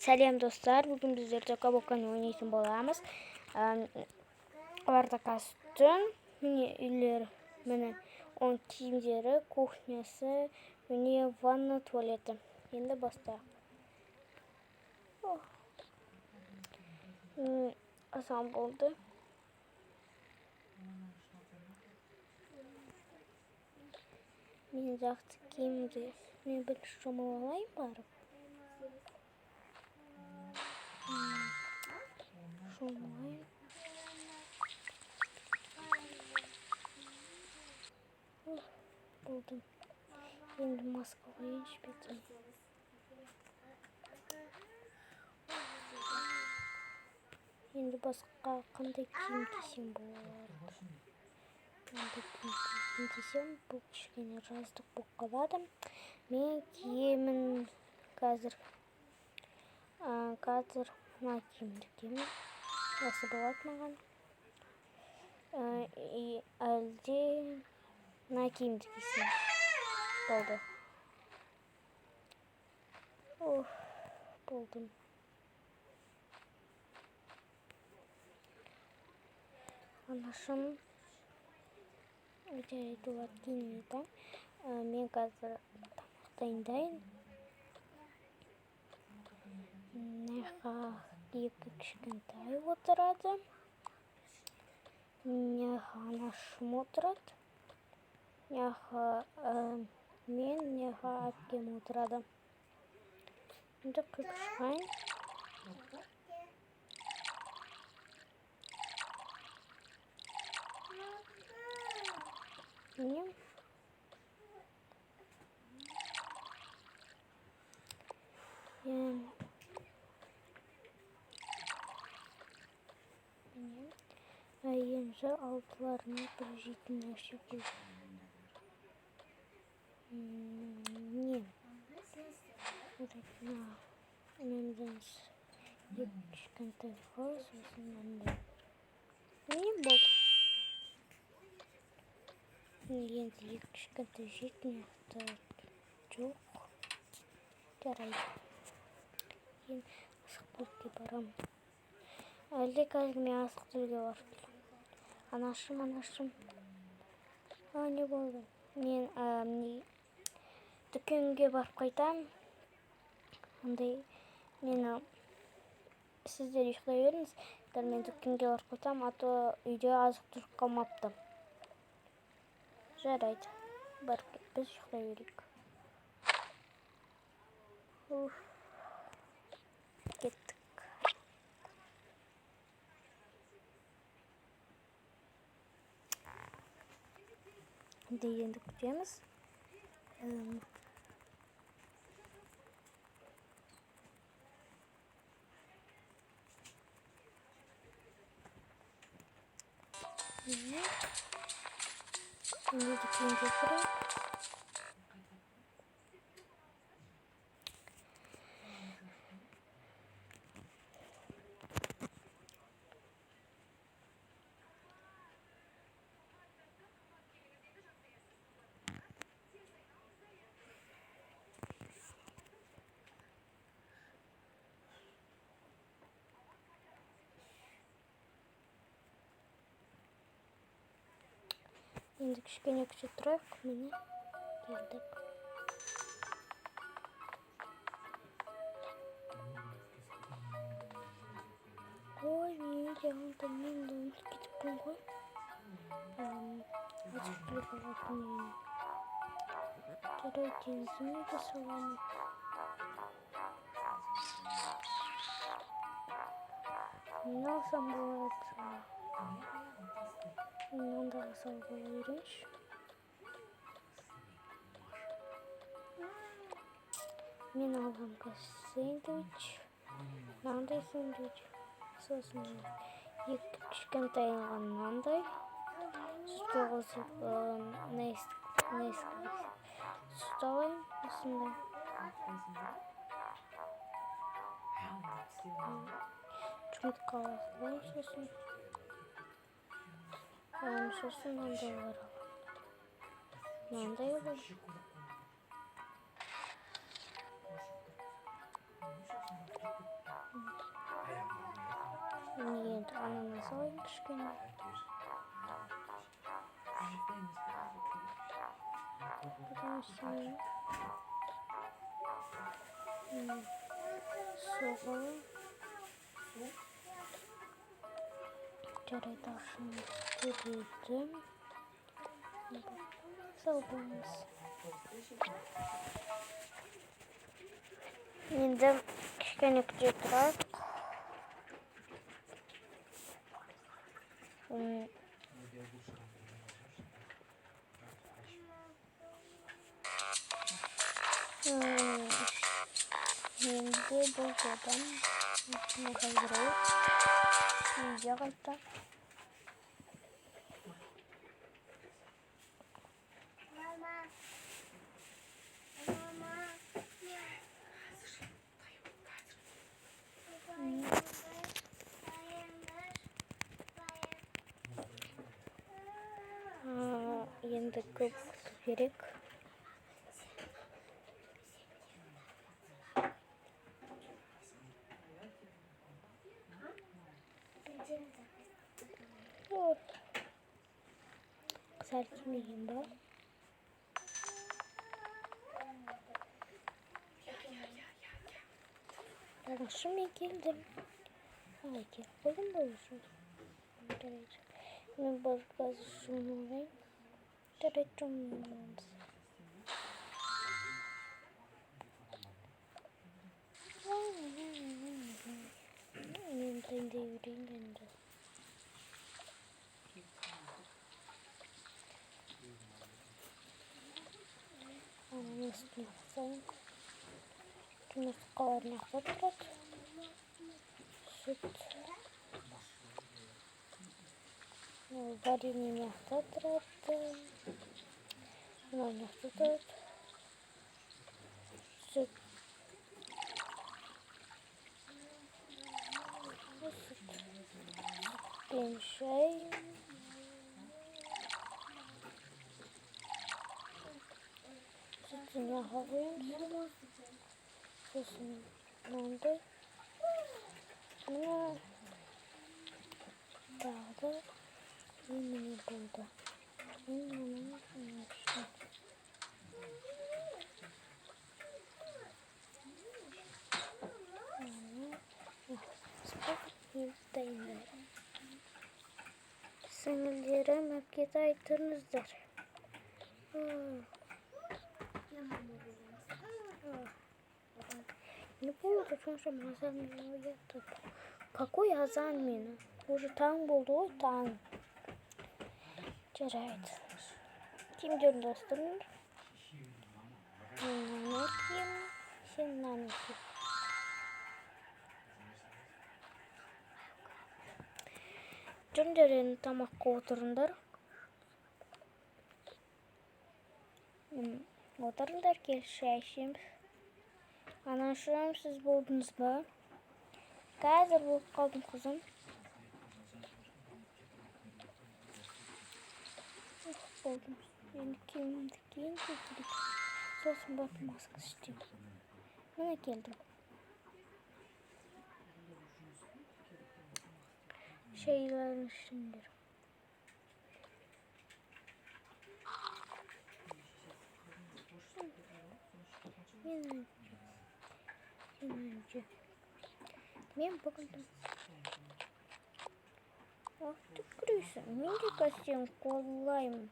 Сәлем достар, бүгін біздер Тока-Боканы ойнайтын боламыз. Оларда костюм, міне үйлер, міне оның киімдері, кухнясы, міне ванна, туалеті. Енді бастайық. Асан болды. Мен жақсы киімді, мен бірінші шомылып алайын барып. Шомылайын. Болдым. Енді маска қояйыншы бетім. Енді басқа қандай киім кисем болады. Қандай киім кисем, бұл кішкене жаздық болып қалады. Мен киемін қазір мына киімді киемін. Осы болады маған. Әлде мына киімді кисем. Болды. Болдым. Анашым жарайды киінеді. Мен қазір тамақ дайындайын. Мынақа екі кішкентай отырады. Мынақа анашым отырады. Мынақа мен, мынақа әпкем отырады. Енді қырып шығайын. Міне. Енді алтыларына бір жейтін нәрсе қойдым. Не? Мемден екі кішкентай қыз, осындай. Не болды? Енді екі кішкентай жейтін жоқ. Жарайды. Енді асық түлікке барам. Әлде қазір мен асық түлікке барып келем. Анашым. Не болды? Мен дүкенге барып қайтам. Ондай мен сіздер ұйықтай беріңіз. Мен дүкенге барып қайтам, ато үйде азық түлік қалмапты. Жарайды. Барып біз ұйықтай берейік. Кеттік. Енді күтеміз. Енді дүкенге кірейік. Енді кішкене күте тұрайық, міне келдік. Ой, мен де ұмытып кетіппін ғой. Азық түлік алатын мен. Жарайды, теңізіме де саламын. Мен алсам болады. Мынандағы салып ала берейінші. Мен алғам сэндвич. Мынандай сэндвич. Сосын екі кішкентай алған мынандай. Сүтке қосып сүт алайын. Осындай. Жұмыртқа алайын сосын. Сосын мынандайлар аламын. Мынандай аламын. Нет, ананас алайын кішкене. Потом сюда. Суға. Жарайды ашын көбейдім. Сау болыңыз. Енді кішкене күте тұрайық. Енді бұл жадан қайырайық. Үйге қайта. Енді көп күту керек. Қызар кимеген ба? Жаңашы мен келдім. Қалай келіп қойдым ба үшін? Мен бар қазір жұмылайын. Жарайды жұмыламыз. Мен дайындай берейін енді. Ананастың қысайын. Жұмыртқаларын ақта тұрады. Сүт. Варенье ақта тұрады. Мынау ақта тұрады. Сүт. Sütпен шай. Sütün yağı koyuyoruz. Sosun nandı. Ama daha da yemini buldu. Singilderim hep айтыңыздар. Не помню, почему же азан меня уехал. Какой азан меня? Уже таң болды ғой, таң. Жарайды. Кимдер достырмын? Мен наны кием, сен наны ки. Жөн тамаққа отырыңдар. Отырыңдар, кел шай ішеміз. Анашым, сіз болдыңыз ба? Қазір болып қалдым қызым. Болдым. Енді киімімді киін керек. Сосын барып маска істеймін. Міне келдім. Şeylerin içindir. Yine. Ben bakıldım. Ah, tükürüyorsun. Mingi kostüm kollayım.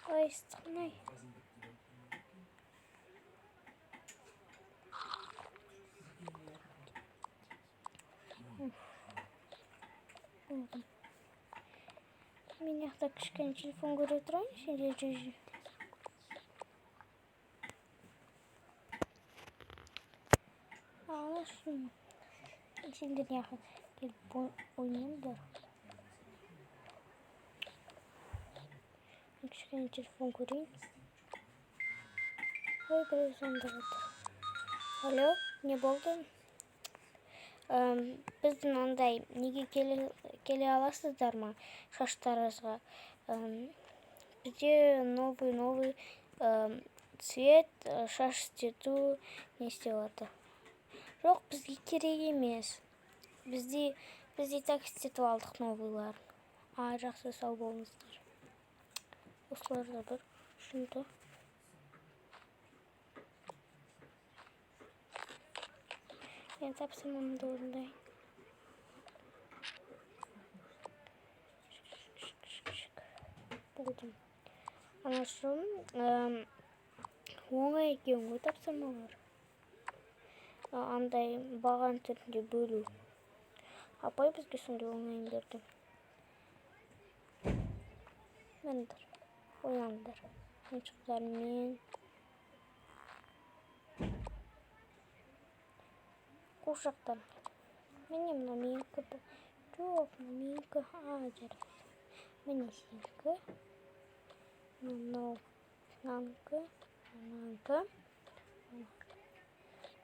Ой, страной. Меня так кішкене телефон көре тұрайын, сенде жүзі. Алашым. Сендер неға келіп ойнайындар. Кішкене телефон көрейін. Ой, біреу звондап отыр. Алло, не болды? Біздің андай неге келе аласыздар ма шаштарыңызға? Бізде новый цвет шаш істету не істеватыр. Жоқ, бізге керек емес. Бізде так істетіп алдық новыйлар. Жақсы, сау болыңыздар. Осыларда бір шынды. Мен тапсырмамды орындайын. Болдым. Анашым, оңай екен ғой тапсырмалар. Андай баған түрінде бөлу. Апай бізге сондай оңайын берді. Мендір, ойлаңдар. Меншіктармен. Қушақтан. Міне мына менікі. Жоқ, мына менікі. Жарайды. Міне сенікі. Мынау мынанікі. Мынанікі.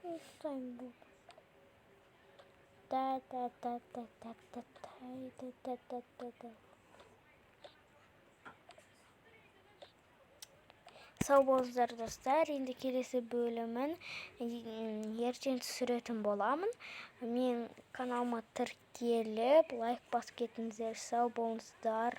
Ұйықтайын болды. Да. Сау болыңыздар достар, енді келесі бөлімін ертең түсіретін боламын. Мен каналыма тіркеліп, лайк басып кетіңіздер. Сау болыңыздар.